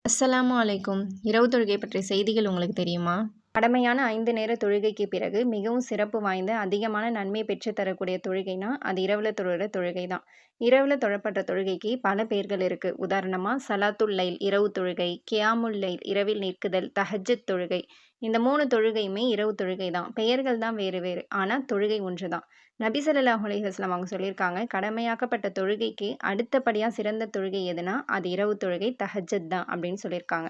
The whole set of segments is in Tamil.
அஸ்ஸலாமு அலைக்கும். இரவு தொழுகை பற்றிய செய்திகள் உங்களுக்கு தெரியுமா? கடமையான 5 நேர தொழுகைக்கு பிறகு மிகவும் சிறப்பு வாய்ந்த அதிகமான நன்மை பெற்றுத் தரக்கூடிய தொழுகைனா அது இரவுல தொழுகிற தொழுகை தான். இரவுல தொழப்படுற தொழுகைக்கு பல பெயர்கள் இருக்கு. உதாரணமா சலாத்துல் லைல் இரவு தொழுகை, கியாமுல் லைல் இரவில் நிற்குதல், தஹஜ்ஜுத் தொழுகை. இந்த 3 தொழுகையுமே இரவு தொழுகை தான். பெயர்கள் தான் வேறு வேறு. ஆனா தொழுகை ஒன்று தான். நபி ஸல்லல்லாஹு அலைஹி வஸல்லம் அவங்க சொல்லியிருக்காங்க, கடமையாக்கப்பட்ட தொழுகைக்கு அடுத்தபடியா சிறந்த தொழுகை எதுனா அது இரவு தொழுகை தஹஜ்ஜத் தான் அப்படின்னு சொல்லியிருக்காங்க.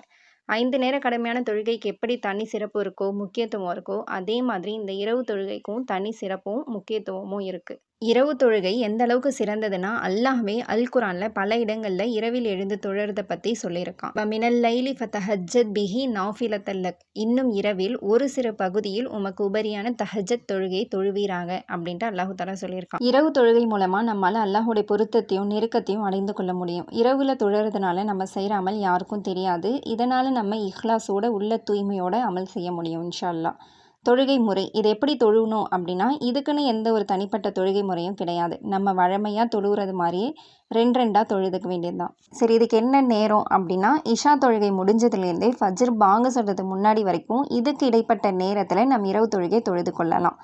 5 நேர கடமையான தொழுகைக்கு எப்படி தனி சிறப்பு இருக்கோ, முக்கியத்துவம் இருக்கோ, அதே மாதிரி இந்த இரவு தொழுகைக்கும் தனி சிறப்பும், முக்கியத்துவமும் இருக்கு. இரவு தொழுகை எந்த அளவுக்கு சிறந்ததுன்னா, அல்லாஹ்வே அல் குர்ஆன்ல பல இடங்கள்ல இரவில் எழுந்து தொழறத பத்தி சொல்லியிருக்கான். "வமினல் லைலி ஃபதஹஜ்ஜத் பிஹி நாஃபிலத்தல் லக்." இன்னும் இரவில் ஒரு சிறு பகுதியில் உமக்கு உபரியான தஹஜ்ஜத் தொழுகையை தொழுவீராக அப்படின்ட்டு அல்லாஹ் தஆலா சொல்லியிருக்கான். இரவு தொழுகை மூலமா நம்மால அல்லாஹ்வுடைய பொருத்தத்தையும், நெருக்கத்தையும் அடைந்து கொள்ள முடியும். இரவுல தொழறதுனால நம்ம செய்ற அமல் யாருக்கும் தெரியாது. இதனால நம்ம இஹ்லாஸோட உள்ள தூய்மையோட அமல் செய்ய முடியும் இன்ஷா அல்லாஹ். தொழுகை முறை இது எப்படி தொழுவணும் அப்படின்னா, இதுக்குன்னு எந்த ஒரு தனிப்பட்ட தொழுகை முறையும் கிடையாது. நம்ம வழமையாக தொழுகிறது மாதிரியே 2 தொழுதுக்க வேண்டியது தான். சரி, இதுக்கு என்ன நேரம் அப்படின்னா, இஷா தொழுகை முடிஞ்சதுலேருந்தே ஃபஜ்ர் பாங்கு சொல்கிறதுக்கு முன்னாடி வரைக்கும் இதுக்கு இடைப்பட்ட நேரத்தில் நம்ம இரவு தொழுகை தொழுது கொள்ளலாம்.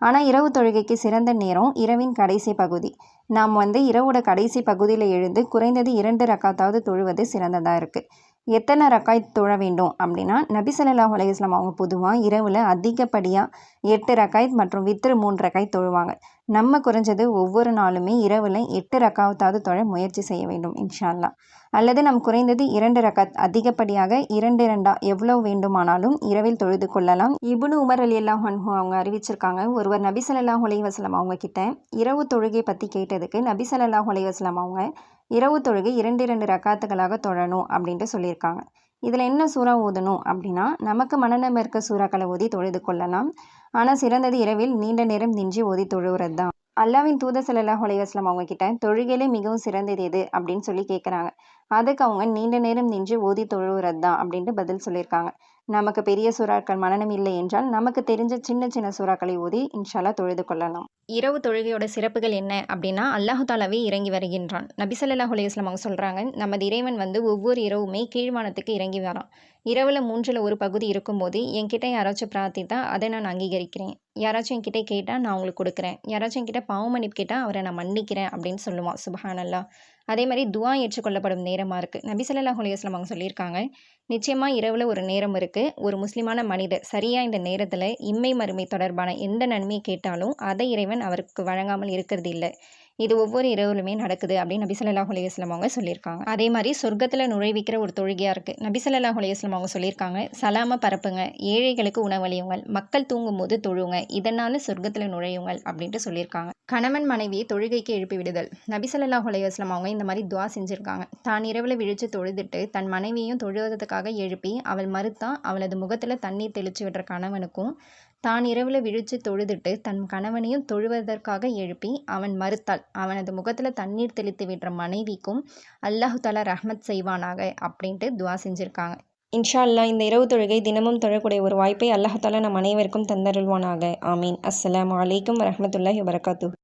ஆனால் இரவு தொழுகைக்கு சிறந்த நேரம் இரவின் கடைசி பகுதி. நாம் இரவோட கடைசி பகுதியில் எழுந்து குறைந்தது 2 ரக்காத்தாவது தொழுவது சிறந்ததாக இருக்குது. எத்தனை ரக்காய் தொழ வேண்டும் அப்படின்னா, நபி ஸல்லல்லாஹு அலைஹி வஸல்லம் அவங்க பொதுவாக இரவில் அதிகப்படியாக 8 ரக்காய்த் மற்றும் வித்ரு 3 ரக்காய்த் தொழுவாங்க. நம்ம குறைஞ்சது ஒவ்வொரு நாளுமே இரவில் 8 ரக்காத்தாவது தொழ முயற்சி செய்ய வேண்டும் இன்ஷா அல்லாஹ். அல்லது நம் குறைந்தது 2 ரக்காத், அதிகப்படியாக 2 எவ்வளவு வேண்டுமானாலும் இரவில் தொழுது கொள்ளலாம். இப்னு உமர் ரலியல்லாஹு அன்ஹு அவங்க அறிவிச்சிருக்காங்க, ஒருவர் நபி ஸல்லல்லாஹு அலைஹி வஸல்லம் அவங்க கிட்ட இரவு தொழுகை பற்றி கேட்டதுக்கு நபி ஸல்லல்லாஹு அலைஹி வஸல்லம் அவங்க இரவு தொழுகை 2 ரக்காத்துகளாக தொழணும் அப்படின்ட்டு சொல்லியிருக்காங்க. இதில் என்ன சூறா ஓதணும் அப்படின்னா, நமக்கு மனநம் இருக்க சூறாக்களை ஓதி தொழுது கொள்ளலாம். ஆனால் சிறந்தது இரவில் நீண்ட நேரம் நின்று ஓதி தொழுகிறது தான். அல்லாஹ்வின் தூதர் ஸல்லல்லாஹு அலைஹி வஸல்லம் அவங்க கிட்ட தொழுகையிலே மிகவும் சிறந்தது எது அப்படின்னு சொல்லி கேட்குறாங்க. அதுக்கு அவங்க நீண்ட நேரம் நின்று ஓதி தொழுகிறது தான் அப்படின்ட்டு பதில் சொல்லியிருக்காங்க. நமக்கு பெரிய சூறாக்கள் மனனம் இல்லை என்றால் நமக்கு தெரிஞ்ச சின்ன சின்ன சூறாக்களை ஓதி இன்ஷா அல்லாஹ் தொழுது கொள்ளலாம். இரவு தொழுகையோட சிறப்புகள் என்ன அப்படின்னா, அல்லாஹ் தாலாவே இறங்கி வருகின்றான். நபி ஸல்லல்லாஹு அலைஹி வஸல்லம் அவங்க சொல்கிறாங்க, நமது இறைவன் ஒவ்வொரு இரவுமே கீழ்வானத்துக்கு இறங்கி வரான். இரவில் 1/3 பகுதி இருக்கும்போது என்கிட்ட யாராச்சும் பிரார்த்தித்தா அதை நான் அங்கீகரிக்கிறேன். யாராச்சும் என்கிட்ட கேட்டால் நான் அவங்களுக்கு கொடுக்குறேன். யாராச்சும் என்கிட்ட பாவ மன்னிப்பு கேட்டால் அவரை நான் மன்னிக்கிறேன் அப்படின்னு சொல்லுவான். சுப்ஹானல்லாஹ். அதே மாதிரி துஆ ஏற்றுக்கொள்ளப்படும் நேரமாக இருக்குது. நபி ஸல்லல்லாஹு அலைஹி வஸல்லம் அவங்க சொல்லியிருக்காங்க, நிச்சயமாக இரவில் ஒரு நேரம் இருக்குது. ஒரு முஸ்லிமான மனிதர் சரியாக இந்த நேரத்தில் இம்மை மறுமை தொடர்பான எந்த நன்மையை கேட்டாலும் அதை இறைவன் அவருக்கு வழங்காமல் இருக்கிறது இல்லை. இது ஒவ்வொரு இரவுலுமே நடக்குது அப்படின்னு நபி ஸல்லல்லாஹு அலைஹி வஸல்லம் அவங்க சொல்லியிருக்காங்க. அதே மாதிரி சொர்க்கத்தில் நுழைவிக்கிற ஒரு தொழுகையாக இருக்குது. நபி ஸல்லல்லாஹு அலைஹி வஸல்லம் அவங்க சொல்லியிருக்காங்க, சலாம பரப்புங்க, ஏழைகளுக்கு உணவளியுங்கள், மக்கள் தூங்கும்போது தொழுங்க, இதனால் சொர்க்கத்தில் நுழையுங்கள் அப்படின்ட்டு சொல்லியிருக்காங்க. கணவன் மனைவியை தொழுகைக்கு எழுப்பி விடுதல். நபி ஸல்லல்லாஹு அலைஹி வஸல்லம் அவங்க இந்த மாதிரி துஆ செஞ்சுருக்காங்க. தான் இரவில் விழித்து தொழுதுட்டு தன் மனைவியையும் தொழுவதற்காக எழுப்பி அவள் மறுத்தா அவளது முகத்தில் தண்ணீர் தெளித்து விடுற கணவனுக்கும், தான் இரவில் விழித்து தொழுதுட்டு தன் கணவனையும் தொழுவதற்காக எழுப்பி அவன் மறுத்தால் அவனது முகத்தில் தண்ணீர் தெளித்து விடுற மனைவிக்கும் அல்லாஹ் தஆலா ரஹ்மத் செய்வானாக அப்படின்ட்டு துஆ செஞ்சுருக்காங்க. இன்ஷா அல்லாஹ் இந்த இரவு தொழுகை தினமும் தொழக்கூடிய ஒரு வாய்ப்பை அல்லாஹ் தஆலா நம் அனைவருக்கும் தந்தருள்வானாக. ஆமீன். அஸ்ஸலாமு அலைக்கும் வரஹ்மத்துல்லாஹி வபரகாத்துஹு.